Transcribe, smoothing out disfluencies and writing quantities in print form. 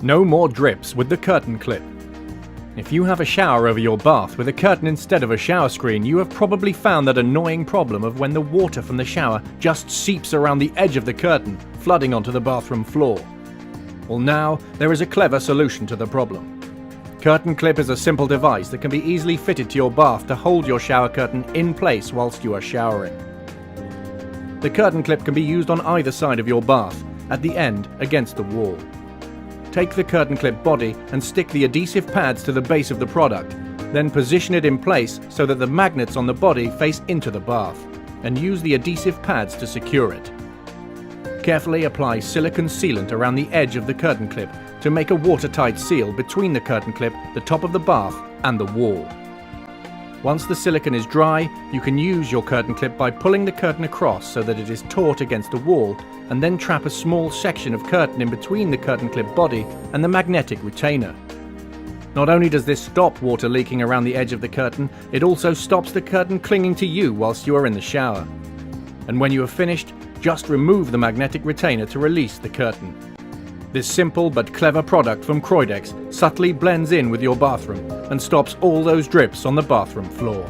No more drips with the curtain clip. If you have a shower over your bath with a curtain instead of a shower screen, you have probably found that annoying problem of when the water from the shower just seeps around the edge of the curtain, flooding onto the bathroom floor. Well, now there is a clever solution to the problem. Curtain clip is a simple device that can be easily fitted to your bath to hold your shower curtain in place whilst you are showering. The curtain clip can be used on either side of your bath, at the end against the wall. Take the curtain clip body and stick the adhesive pads to the base of the product, then position it in place so that the magnets on the body face into the bath, and use the adhesive pads to secure it. Carefully apply silicone sealant around the edge of the curtain clip to make a watertight seal between the curtain clip, the top of the bath, and the wall. Once the silicone is dry, you can use your curtain clip by pulling the curtain across so that it is taut against the wall, and then trap a small section of curtain in between the curtain clip body and the magnetic retainer. Not only does this stop water leaking around the edge of the curtain, it also stops the curtain clinging to you whilst you are in the shower. And when you have finished, just remove the magnetic retainer to release the curtain. This simple but clever product from Croydex subtly blends in with your bathroom and stops all those drips on the bathroom floor.